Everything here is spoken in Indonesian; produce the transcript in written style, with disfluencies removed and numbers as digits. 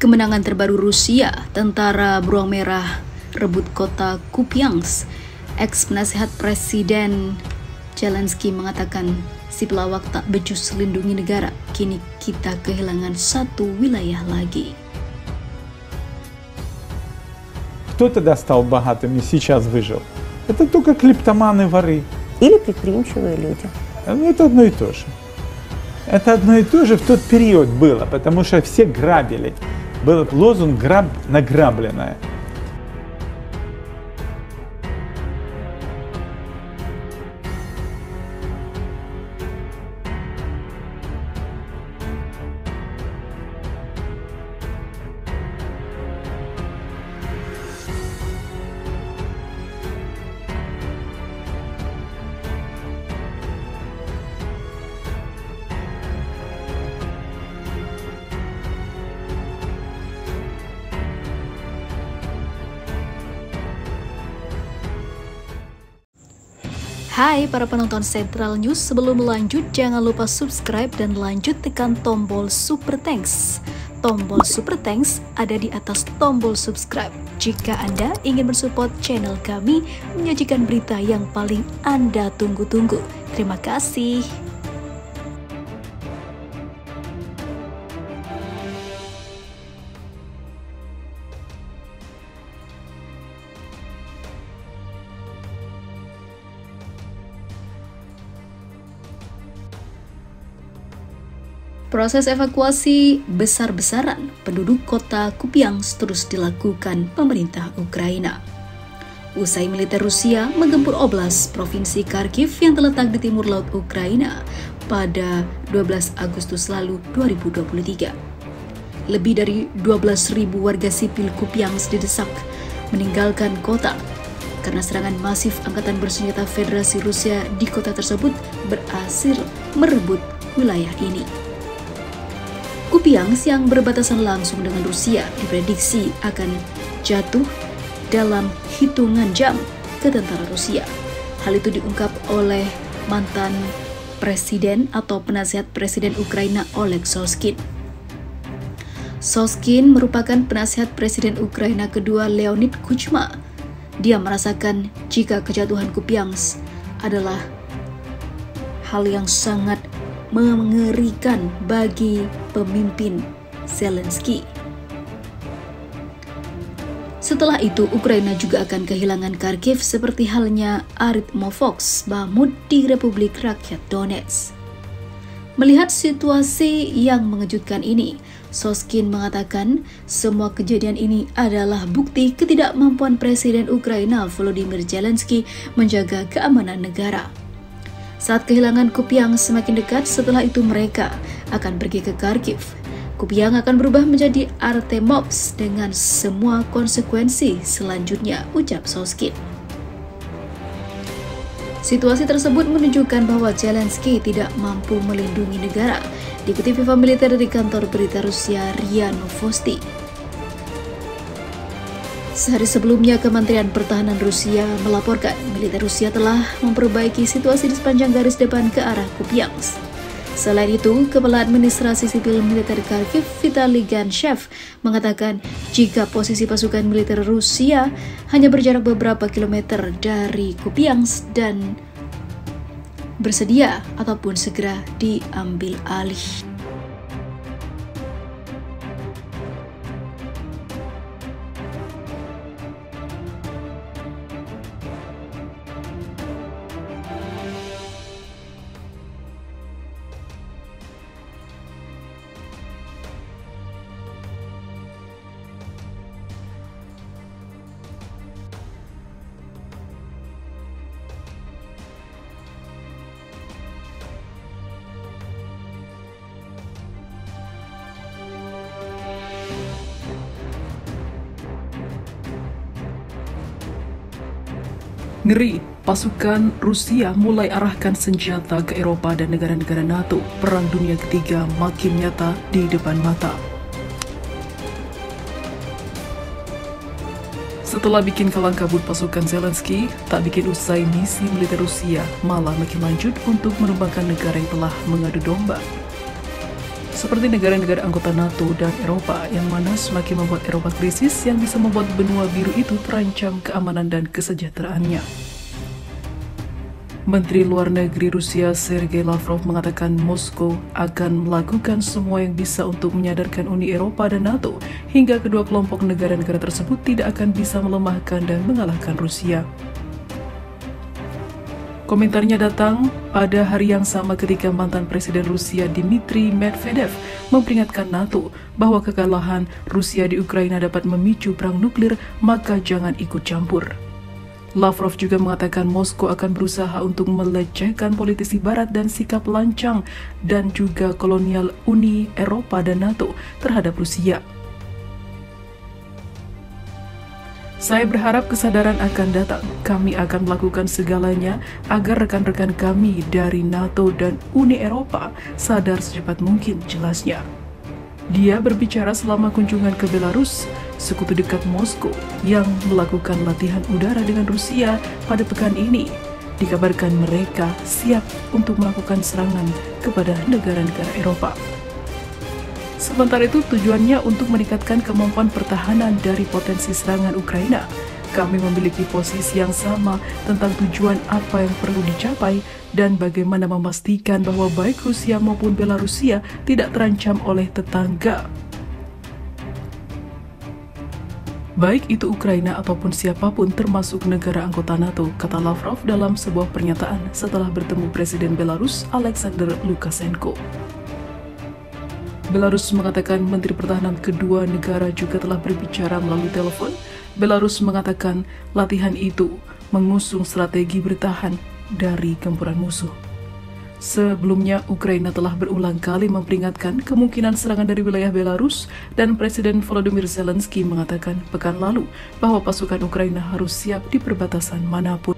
Kemenangan terbaru Rusia, tentara beruang merah rebut kota Kupiansk. Ex-penasihat Presiden Zelensky mengatakan, si pelawak tak becus lindungi negara, kini kita kehilangan satu wilayah lagi. Кто тогда стал богатым и сейчас выжил? Это только клептоманы, воры. Или предприимчивые люди. Ну, это одно и то же. Это одно и то же в тот период было, потому что все грабили. Был лозунг «граб награбленное». Hai para penonton Central News, sebelum lanjut jangan lupa subscribe dan lanjut tekan tombol Super Thanks. Tombol Super Thanks ada di atas tombol subscribe. Jika Anda ingin mensupport channel kami menyajikan berita yang paling Anda tunggu-tunggu. Terima kasih. Proses evakuasi besar-besaran penduduk kota Kupiansk terus dilakukan pemerintah Ukraina. Usai militer Rusia menggempur Oblast Provinsi Kharkiv yang terletak di timur laut Ukraina pada 12 Agustus lalu 2023. Lebih dari 12.000 warga sipil Kupiansk didesak meninggalkan kota karena serangan masif angkatan bersenjata Federasi Rusia di kota tersebut berhasil merebut wilayah ini. Kupiansk yang berbatasan langsung dengan Rusia diprediksi akan jatuh dalam hitungan jam ke tentara Rusia. Hal itu diungkap oleh mantan presiden atau penasihat presiden Ukraina Oleg Solskyn. Solskyn merupakan penasihat presiden Ukraina kedua Leonid Kuchma. Dia merasakan jika kejatuhan Kupiansk adalah hal yang sangat mengerikan bagi pemimpin Zelensky. Setelah itu, Ukraina juga akan kehilangan Kharkiv seperti halnya Artyomovsk, Bakhmut di Republik Rakyat Donetsk. Melihat situasi yang mengejutkan ini, Solskyn mengatakan semua kejadian ini adalah bukti ketidakmampuan Presiden Ukraina Volodymyr Zelensky menjaga keamanan negara. Saat kehilangan Kupiansk semakin dekat, setelah itu mereka akan pergi ke Kharkiv. Kupiansk akan berubah menjadi Artyomovsk dengan semua konsekuensi selanjutnya, ucap Solskyn. Situasi tersebut menunjukkan bahwa Zelensky tidak mampu melindungi negara, dikutip Viva Militer dari kantor berita Rusia RIA Novosti. Sehari sebelumnya, Kementerian Pertahanan Rusia melaporkan militer Rusia telah memperbaiki situasi di sepanjang garis depan ke arah Kupiansk. Selain itu, Kepala Administrasi Sipil Militer Kharkiv, Vitaly Ganshev, mengatakan jika posisi pasukan militer Rusia hanya berjarak beberapa kilometer dari Kupiansk dan bersedia ataupun segera diambil alih. Ngeri, pasukan Rusia mulai arahkan senjata ke Eropa dan negara-negara NATO. Perang Dunia Ketiga makin nyata di depan mata. Setelah bikin kalang kabut pasukan Zelensky, tak bikin usai misi militer Rusia malah makin lanjut untuk menumbangkan negara yang telah mengadu domba. seperti negara-negara anggota NATO dan Eropa, yang mana semakin membuat Eropa krisis yang bisa membuat benua biru itu terancam keamanan dan kesejahteraannya. Menteri Luar Negeri Rusia Sergei Lavrov mengatakan Moskow akan melakukan semua yang bisa untuk menyadarkan Uni Eropa dan NATO hingga kedua kelompok negara-negara tersebut tidak akan bisa melemahkan dan mengalahkan Rusia. Komentarnya datang pada hari yang sama ketika mantan Presiden Rusia Dmitry Medvedev memperingatkan NATO bahwa kekalahan Rusia di Ukraina dapat memicu perang nuklir, maka jangan ikut campur. Lavrov juga mengatakan Moskow akan berusaha untuk melecehkan politisi Barat dan sikap lancang dan juga kolonial Uni Eropa dan NATO terhadap Rusia. Saya berharap kesadaran akan datang. Kami akan melakukan segalanya agar rekan-rekan kami dari NATO dan Uni Eropa sadar secepat mungkin, jelasnya. Dia berbicara selama kunjungan ke Belarus, sekutu dekat Moskow yang melakukan latihan udara dengan Rusia pada pekan ini. Dikabarkan mereka siap untuk melakukan serangan kepada negara-negara Eropa. Sementara itu tujuannya untuk meningkatkan kemampuan pertahanan dari potensi serangan Ukraina. Kami memiliki posisi yang sama tentang tujuan apa yang perlu dicapai dan bagaimana memastikan bahwa baik Rusia maupun Belarusia tidak terancam oleh tetangga. Baik itu Ukraina ataupun siapapun termasuk negara anggota NATO, kata Lavrov dalam sebuah pernyataan setelah bertemu Presiden Belarus Alexander Lukashenko. Belarus mengatakan Menteri Pertahanan kedua negara juga telah berbicara melalui telepon. Belarus mengatakan latihan itu mengusung strategi bertahan dari gempuran musuh. Sebelumnya, Ukraina telah berulang kali memperingatkan kemungkinan serangan dari wilayah Belarus dan Presiden Volodymyr Zelensky mengatakan pekan lalu bahwa pasukan Ukraina harus siap di perbatasan manapun.